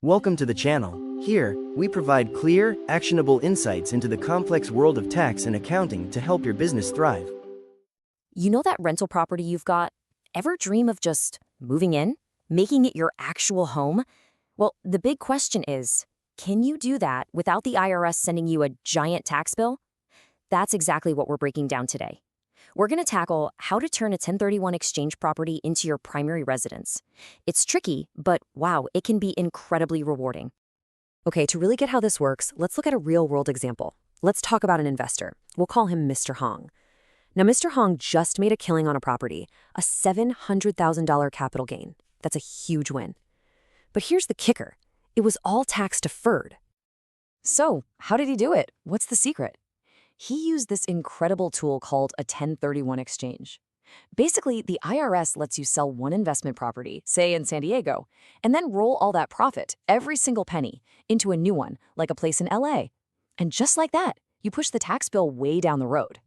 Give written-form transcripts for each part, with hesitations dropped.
Welcome to the channel. Here, we provide clear, actionable insights into the complex world of tax and accounting to help your business thrive. You know that rental property you've got? Ever dream of just moving in? Making it your actual home? Well, the big question is, can you do that without the IRS sending you a giant tax bill? That's exactly what we're breaking down today. We're going to tackle how to turn a 1031 exchange property into your primary residence. It's tricky, but wow, it can be incredibly rewarding. Okay, to really get how this works, let's look at a real-world example. Let's talk about an investor. We'll call him Mr. Hong. Now, Mr. Hong just made a killing on a property, a $700,000 capital gain. That's a huge win. But here's the kicker. It was all tax-deferred. So, how did he do it? What's the secret? He used this incredible tool called a 1031 exchange. Basically, the IRS lets you sell one investment property, say in San Diego, and then roll all that profit, every single penny, into a new one, like a place in LA. And just like that, you push the tax bill way down the road.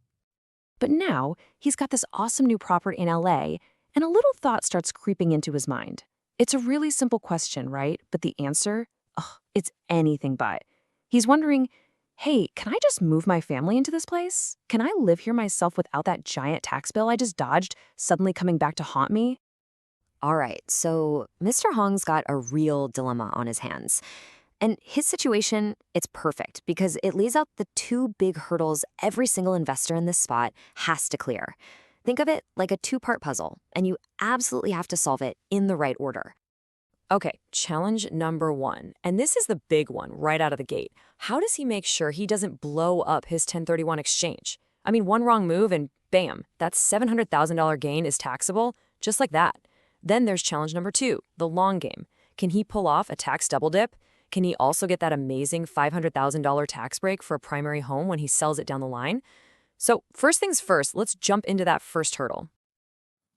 But now, he's got this awesome new property in LA, and a little thought starts creeping into his mind. It's a really simple question, right? But the answer? It's anything but. He's wondering, hey, can I just move my family into this place? Can I live here myself without that giant tax bill I just dodged suddenly coming back to haunt me? All right, so Mr. Hong's got a real dilemma on his hands. And his situation, it's perfect because it lays out the two big hurdles every single investor in this spot has to clear. Think of it like a two-part puzzle, and you absolutely have to solve it in the right order. Okay, challenge number one, and this is the big one right out of the gate. How does he make sure he doesn't blow up his 1031 exchange? I mean, one wrong move and bam, that $700,000 gain is taxable, just like that. Then there's challenge number two, the long game. Can he pull off a tax double dip? Can he also get that amazing $500,000 tax break for a primary home when he sells it down the line? So first things first, let's jump into that first hurdle.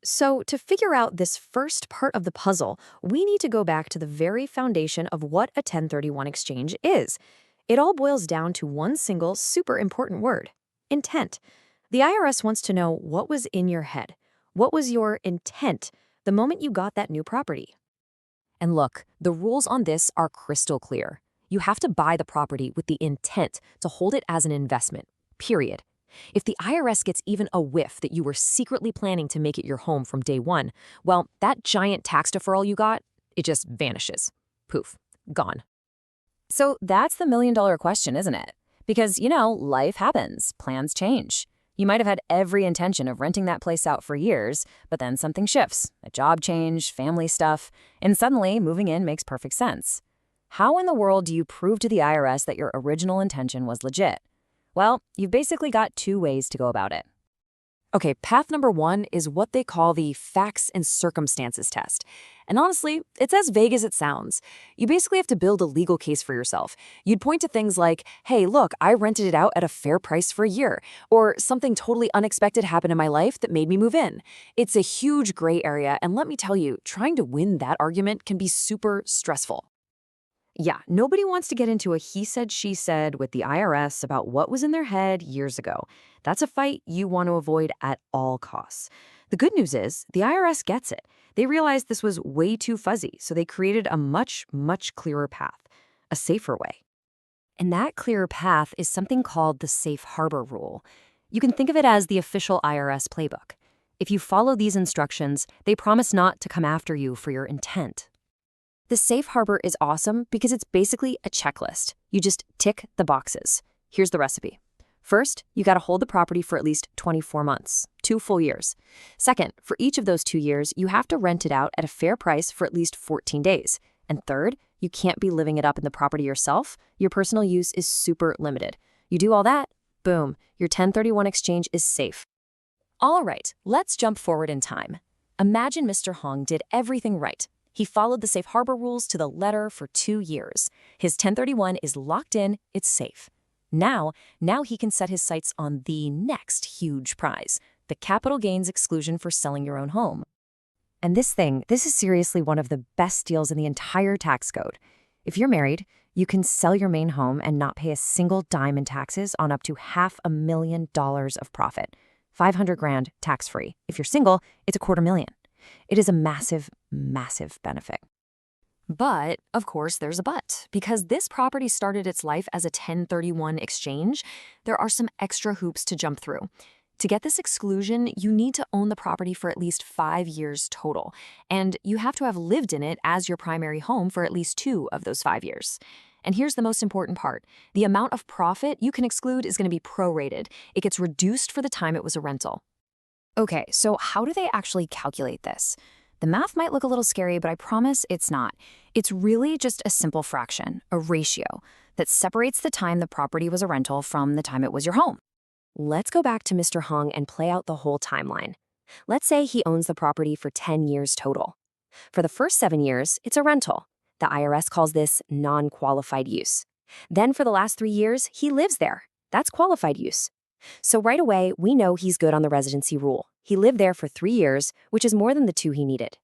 So to figure out this first part of the puzzle, we need to go back to the very foundation of what a 1031 exchange is. It all boils down to one single super important word, intent. The IRS wants to know what was in your head. What was your intent the moment you got that new property? And look, the rules on this are crystal clear. You have to buy the property with the intent to hold it as an investment, period. If the IRS gets even a whiff that you were secretly planning to make it your home from day one, well, that giant tax deferral you got, it just vanishes. Poof, gone. So that's the million-dollar question, isn't it? Because, life happens, plans change. You might have had every intention of renting that place out for years, but then something shifts, a job change, family stuff, and suddenly moving in makes perfect sense. How in the world do you prove to the IRS that your original intention was legit? Well, you've basically got two ways to go about it. Okay, path number one is what they call the facts and circumstances test. And honestly, it's as vague as it sounds. You basically have to build a legal case for yourself. You'd point to things like, hey, look, I rented it out at a fair price for a year, or something totally unexpected happened in my life that made me move in. It's a huge gray area, and let me tell you, trying to win that argument can be super stressful. Yeah, nobody wants to get into a he said, she said with the IRS about what was in their head years ago. That's a fight you want to avoid at all costs. The good news is the IRS gets it. They realized this was way too fuzzy, so they created a much, much clearer path, a safer way. And that clearer path is something called the safe harbor rule. You can think of it as the official IRS playbook. If you follow these instructions, they promise not to come after you for your intent. The safe harbor is awesome because it's basically a checklist. You just tick the boxes. Here's the recipe. First, you got to hold the property for at least 24 months, 2 full years. Second, for each of those 2 years, you have to rent it out at a fair price for at least 14 days. And third, you can't be living it up in the property yourself. Your personal use is super limited. You do all that, boom, your 1031 exchange is safe. All right, let's jump forward in time. Imagine Mr. Hong did everything right. He followed the safe harbor rules to the letter for 2 years. His 1031 is locked in, it's safe. Now he can set his sights on the next huge prize, the capital gains exclusion for selling your own home. And this is seriously one of the best deals in the entire tax code. If you're married, you can sell your main home and not pay a single dime in taxes on up to $500,000 of profit. $500,000 tax-free. If you're single, it's $250,000. It is a massive, massive benefit. But, of course, there's a but. Because this property started its life as a 1031 exchange, there are some extra hoops to jump through. To get this exclusion, you need to own the property for at least 5 years total, and you have to have lived in it as your primary home for at least 2 of those 5 years. And here's the most important part. The amount of profit you can exclude is going to be prorated. It gets reduced for the time it was a rental. Okay, so how do they actually calculate this? The math might look a little scary, but I promise it's not. It's really just a simple fraction, a ratio, that separates the time the property was a rental from the time it was your home. Let's go back to Mr. Hong and play out the whole timeline. Let's say he owns the property for 10 years total. For the first 7 years, it's a rental. The IRS calls this non-qualified use. Then for the last 3 years, he lives there. That's qualified use. So right away, we know he's good on the residency rule. He lived there for 3 years, which is more than the 2 he needed.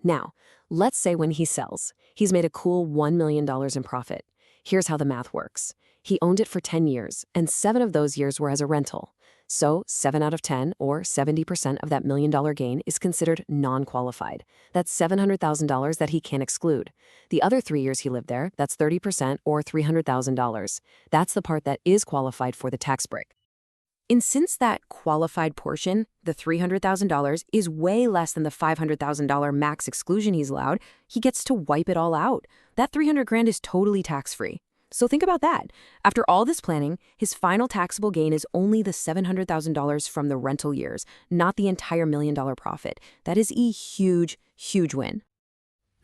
Now, let's say when he sells, he's made a cool $1 million in profit. Here's how the math works. He owned it for 10 years, and 7 of those years were as a rental. So 7 out of 10, or 70% of that $1 million gain, is considered non-qualified. That's $700,000 that he can't exclude. The other 3 years he lived there, that's 30%, or $300,000. That's the part that is qualified for the tax break. And since that qualified portion, the $300,000, is way less than the $500,000 max exclusion he's allowed, he gets to wipe it all out. That $300,000 is totally tax-free. So think about that. After all this planning, his final taxable gain is only the $700,000 from the rental years, not the entire $1 million profit. That is a huge, huge win.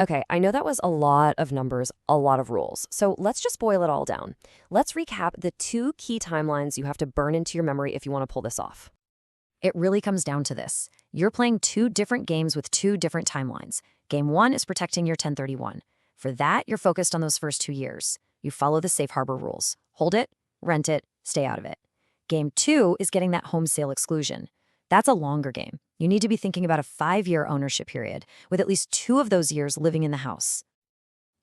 Okay, I know that was a lot of numbers, a lot of rules. So let's just boil it all down. Let's recap the 2 key timelines you have to burn into your memory if you want to pull this off. It really comes down to this. You're playing 2 different games with 2 different timelines. Game 1 is protecting your 1031. For that, you're focused on those first 2 years. You follow the safe harbor rules. Hold it, rent it, stay out of it. Game 2 is getting that home sale exclusion. That's a longer game. You need to be thinking about a 5-year ownership period, with at least 2 of those years living in the house.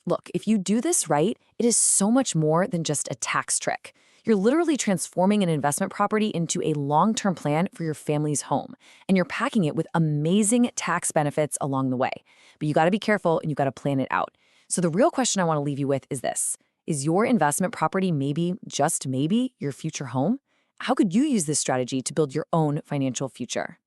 Look, if you do this right, it is so much more than just a tax trick. You're literally transforming an investment property into a long-term plan for your family's home, and you're packing it with amazing tax benefits along the way. But you gotta be careful and you gotta plan it out. So the real question I wanna leave you with is this. Is your investment property maybe, just maybe, your future home? How could you use this strategy to build your own financial future?